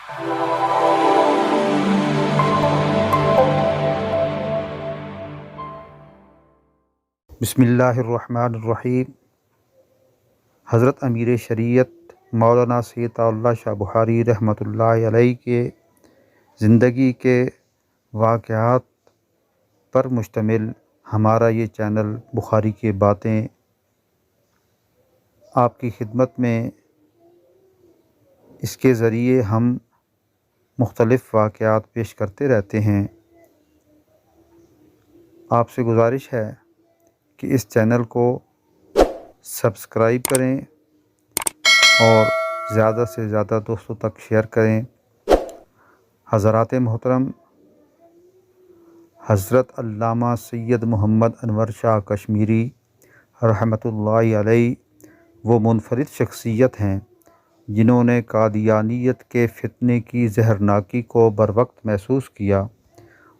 बिस्मिल्लाहिर्रहमानिर्रहीम। हज़रत अमीर शरीयत मौलाना सैयद अताउल्लाह शाह बुखारी रहमतुल्लाहि अलैहि के ज़िंदगी के वाक़यात पर मुश्तमिल हमारा ये चैनल बुखारी की बातें आपकी खिदमत में, इसके ज़रिए हम मुख्तलिफ़ वाक़यात पेश करते रहते हैं। आपसे गुजारिश है कि इस चैनल को सब्सक्राइब करें और ज़्यादा से ज़्यादा दोस्तों तक शेयर करें। हज़रात मोहतरम, हज़रत अल्लामा सैयद मोहम्मद अनवर शाह कश्मीरी रहमतुल्लाहि अलैहि वो मुनफरिद शख्सियत हैं जिन्होंने कादियानियत के फितने की जहरनाकी को बरवक्त महसूस किया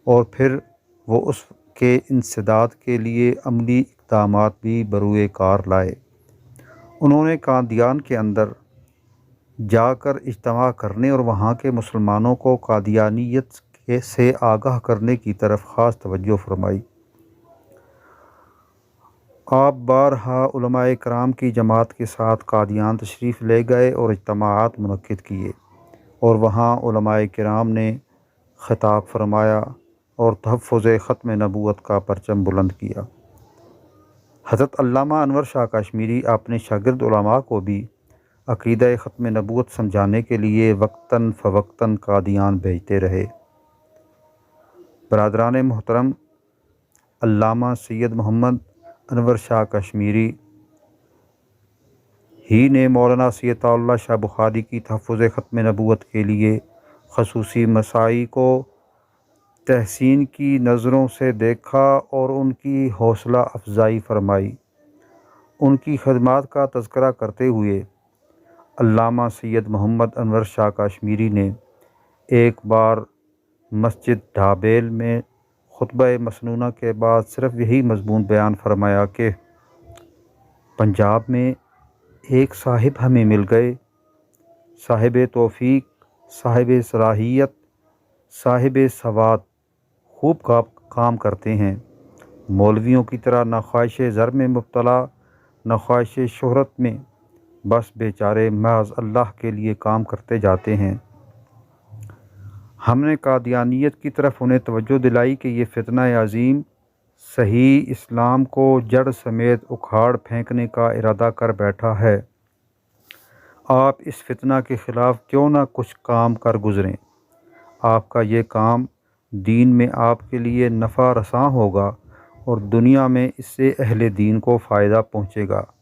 और फिर वो उसके इंसदाद के लिए अमली इक़दामात भी बरूए कार लाए। उन्होंने कादियान के अंदर जाकर इज्तिमा करने और वहाँ के मुसलमानों को कादियानियत से आगाह करने की तरफ ख़ास तवज्जो फरमाई। आप बारहा उलमाए कराम की जमात के साथ कादियान तशरीफ़ ले गए और इज्तिमाआत मुनक्किद किए और वहाँ उलमाए किराम ने ख़िताब फरमाया और तहफ़्फ़ुज़ ख़त्म नबूवत का परचम बुलंद किया। हज़रत अल्लामा अनवर शाह कश्मीरी अपने शागिर्द उलमा को भी अक़ीदा ख़त्म नबूवत समझाने के लिए वक्तन फ़वक्तन कादियान भेजते रहे। बरादरान मोहतरम, अल्लामा सैयद मोहम्मद अनवर शाह कश्मीरी ही ने मौलाना सैयद अताउल्लाह शाह बुखारी की तहफ़्फ़ुज़ ख़त्म नबूवत के लिए ख़ुसूसी मसाई को तहसीन की नज़रों से देखा और उनकी हौसला अफजाई फरमाई। उनकी खदमात का तज़किरा करते हुए अल्लामा सैयद मोहम्मद अनवर शाह कश्मीरी ने एक बार मस्जिद ढाबेल में खुतबा मसनूना के बाद सिर्फ़ यही मज़मून बयान फरमाया कि पंजाब में एक साहिब हमें मिल गए, साहिब तौफ़ीक, साहिब सलाहियत, साहिब सवाद, खूब काम करते हैं। मौलवियों की तरह न ख्वाहिश ज़र में मुब्तला न ख्वाहिश शोहरत में, बस बेचारे महज़ अल्लाह के लिए काम करते जाते हैं। हमने कादियानियत की तरफ उन्हें तवज्जो दिलाई कि ये फितना अज़ीम सही इस्लाम को जड़ समेत उखाड़ फेंकने का इरादा कर बैठा है। आप इस फितना के ख़िलाफ़ क्यों ना कुछ काम कर गुज़रें। आपका ये काम दीन में आपके लिए नफ़ा रसां होगा और दुनिया में इससे अहले दीन को फ़ायदा पहुँचेगा।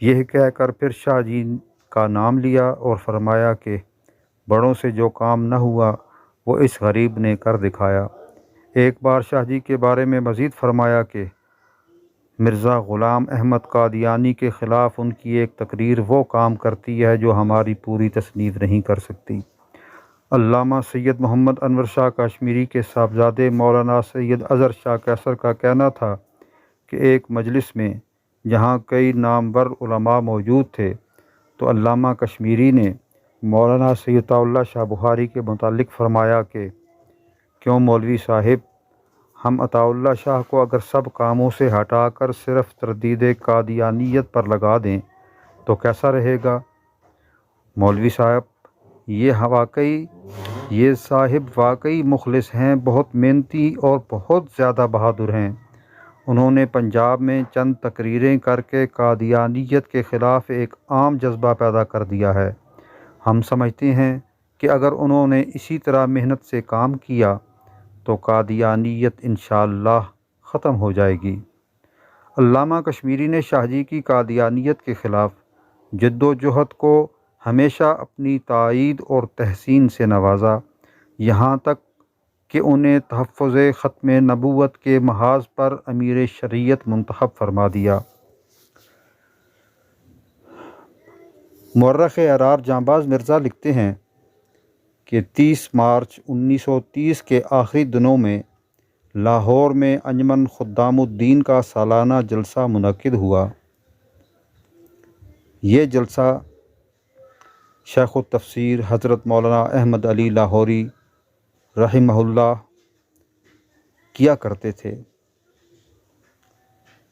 यह कहकर फिर शाह जी का नाम लिया और फरमाया कि बड़ों से जो काम न हुआ वो इस गरीब ने कर दिखाया। एक बार शाह जी के बारे में मज़ीद फरमाया कि मिर्ज़ा ग़ुलाम अहमद कादियानी के ख़िलाफ़ उनकी एक तकरीर वो काम करती है जो हमारी पूरी तसनीफ़ नहीं कर सकती। अल्लामा सैयद मोहम्मद अनवर शाह कश्मीरी के साहबजादे मौलाना सैयद अज़हर शाह कैसर का कहना था कि एक मजलिस में जहाँ कई नामवर उलमा मौजूद थे तो अल्लामा कश्मीरी ने मौलाना सैयद अताउल्लाह शाह बुखारी के मुतालिक फ़रमाया कि क्यों मौलवी साहिब, हम अताउल्लाह शाह को अगर सब कामों से हटाकर सिर्फ़ तरदीद कादियानियत पर लगा दें तो कैसा रहेगा। मौलवी साहब, ये साहिब वाकई मुखलिस हैं, बहुत मेहनती और बहुत ज़्यादा बहादुर हैं। उन्होंने पंजाब में चंद तकरीरें करके कादियानियत के ख़िलाफ़ एक आम जज्बा पैदा कर दिया है। हम समझते हैं कि अगर उन्होंने इसी तरह मेहनत से काम किया तो कादियानियत इंशाअल्लाह ख़त्म हो जाएगी। अल्लामा कश्मीरी ने शाह जी की कादियानियत के ख़िलाफ़ जद्दोजहद को हमेशा अपनी तायीद और तहसीन से नवाजा, यहाँ तक कि उन्हें तहफ़्फ़ुज़ ख़त्म नबूवत के महाज़ पर अमीर शरीयत मुंतखब फरमा दिया। मुअर्रिख़ अरार जांबाज़ मिर्ज़ा लिखते हैं कि 30 मार्च 1930 के आखिरी दिनों में लाहौर में अंजुमन खुद्दामुद्दीन का सालाना जलसा मुनक्किद हुआ। ये जलसा شیخ التفسیر حضرت مولانا احمد علی لاہوری رحمہ اللہ کیا کرتے تھے۔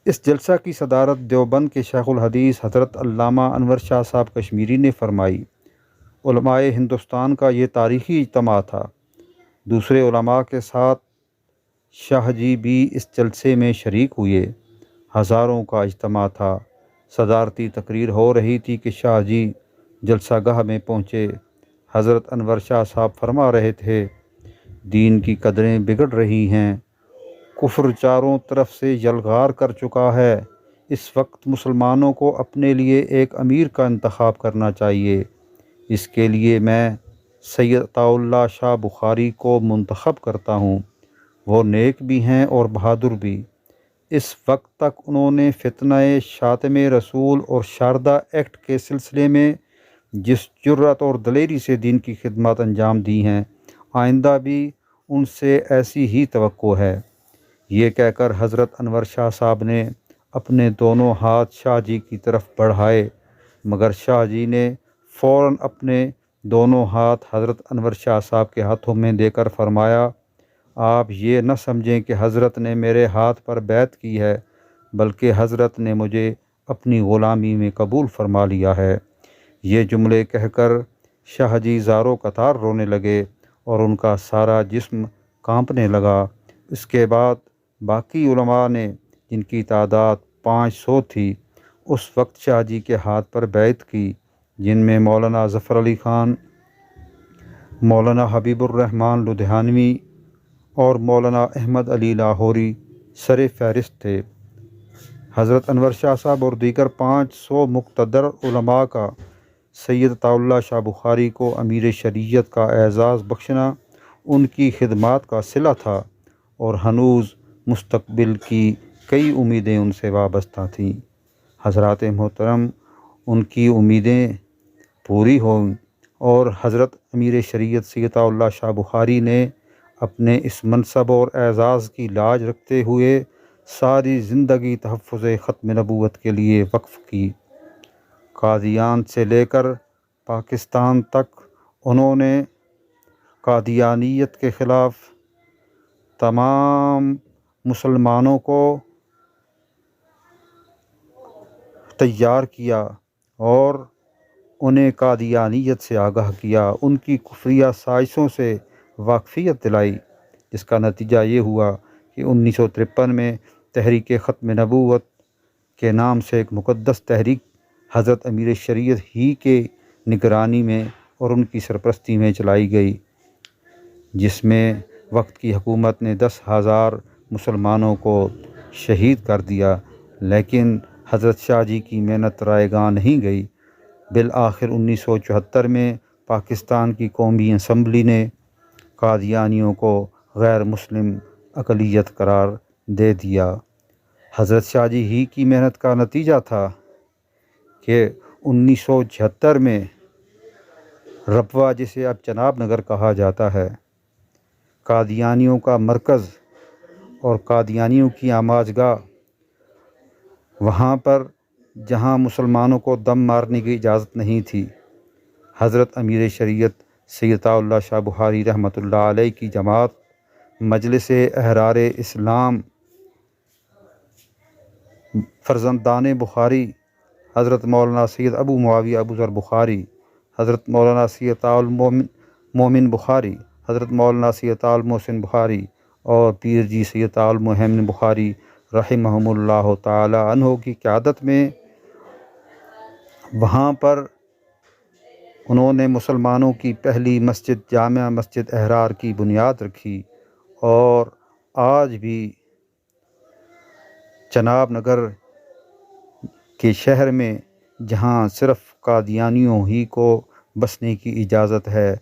اس جلسہ کی صدارت دیوبند کے شیخ الحدیث حضرت علامہ انور شاہ صاحب کشمیری نے فرمائی۔ علماء ہندوستان کا یہ تاریخی اجتماع تھا۔ دوسرے علماء کے ساتھ شاہ جی بھی اس جلسے میں شریک ہوئے۔ ہزاروں کا اجتماع تھا۔ صدارتی تقریر ہو رہی تھی کہ شاہ جی جلسہ گاہ میں پہنچے۔ حضرت انور شاہ صاحب فرما رہے تھے، دین کی قدریں بگڑ رہی ہیں، کفر چاروں طرف سے یلغار کر چکا ہے۔ اس وقت مسلمانوں کو اپنے لیے ایک امیر کا انتخاب کرنا چاہیے۔ اس کے لیے میں سید عطاء اللہ شاہ بخاری کو منتخب کرتا ہوں۔ وہ نیک بھی ہیں اور بہادر بھی۔ اس وقت تک انہوں نے فتنہ شاتم رسول اور شاردا ایکٹ کے سلسلے میں جس جرأت اور دلیری سے دین کی خدمات انجام دی ہیں، آئندہ بھی ان سے ایسی ہی توقع ہے۔ یہ کہہ کر حضرت انور شاہ صاحب نے اپنے دونوں ہاتھ شاہ جی کی طرف بڑھائے، مگر شاہ جی نے فوراً اپنے دونوں ہاتھ حضرت انور شاہ صاحب کے ہاتھوں میں دے کر فرمایا، آپ یہ نہ سمجھیں کہ حضرت نے میرے ہاتھ پر بیعت کی ہے، بلکہ حضرت نے مجھے اپنی غلامی میں قبول فرما لیا ہے۔ یہ جملے کہہ کر شاہ جی زاروں قطار رونے لگے اور ان کا سارا جسم کانپنے لگا۔ اس کے بعد باقی علماء نے، جن کی تعداد 500 تھی، اس وقت شاہ جی کے ہاتھ پر بیعت کی، جن میں مولانا ظفر علی خان، مولانا حبیب الرحمن لدھیانوی اور مولانا احمد علی لاہوری سر فہرست تھے۔ حضرت انور شاہ صاحب اور دیگر 500 مقتدر علماء کا سید عطاء اللہ شاہ بخاری کو امیر شریعت کا اعزاز بخشنا ان کی خدمات کا صلہ تھا، اور ہنوز مستقبل کی کئی امیدیں ان سے وابستہ تھیں۔ حضرات محترم، ان کی امیدیں پوری ہوں اور حضرت امیر شریعت سید عطاء اللہ شاہ بخاری نے اپنے اس منصب اور اعزاز کی لاج رکھتے ہوئے ساری زندگی تحفظ ختم نبوت کے لیے وقف کی۔ قادیان سے لے کر پاکستان تک انہوں نے قادیانیت کے خلاف تمام مسلمانوں کو تیار کیا اور انہیں قادیانیت سے آگاہ کیا، ان کی کفریہ سازشوں سے واقفیت دلائی، جس کا نتیجہ یہ ہوا کہ 1953 میں تحریک ختم نبوت کے نام سے ایک مقدس تحریک حضرت امیر شریعت ہی کے نگرانی میں اور ان کی سرپرستی میں چلائی گئی، جس میں وقت کی حکومت نے 10,000 مسلمانوں کو شہید کر دیا، لیکن حضرت شاہ جی کی محنت رائے گاہ نہیں گئی۔ بالآخر 1974 میں پاکستان کی قومی اسمبلی نے قادیانیوں کو غیر مسلم اقلیت قرار دے دیا۔ حضرت شاہ جی ہی کی محنت کا نتیجہ تھا کہ 1976 میں ربوہ، جسے اب چناب نگر کہا جاتا ہے، قادیانیوں کا مرکز اور قادیانیوں کی آماج گاہ، وہاں پر جہاں مسلمانوں کو دم مارنے کی اجازت نہیں تھی، حضرت امیر شریعت سید عطاء اللہ شاہ بخاری رحمۃ اللہ علیہ کی جماعت مجلس احرار اسلام فرزندان بخاری، حضرت مولانا سید ابو معاویہ ابو ذر بخاری، حضرت مولانا سید عطاء المومن بخاری، حضرت مولانا سید عطاء المحسن بخاری اور پیر جی سید عطاء المہیمن بخاری رحمہم اللہ تعالی عنہ کی قیادت میں وہاں پر انہوں نے مسلمانوں کی پہلی مسجد جامع مسجد احرار کی بنیاد رکھی، اور آج بھی چناب نگر کے شہر میں، جہاں صرف قادیانیوں ہی کو بسنے کی اجازت ہے،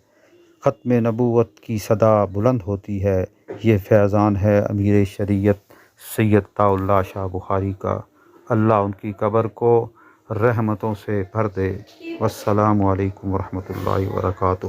ختم نبوت کی صدا بلند ہوتی ہے۔ یہ فیضان ہے امیر شریعت سید عطاء اللہ شاہ بخاری کا۔ اللہ ان کی قبر کو رحمتوں سے بھر دے۔ والسلام علیکم ورحمۃ اللہ وبرکاتہ۔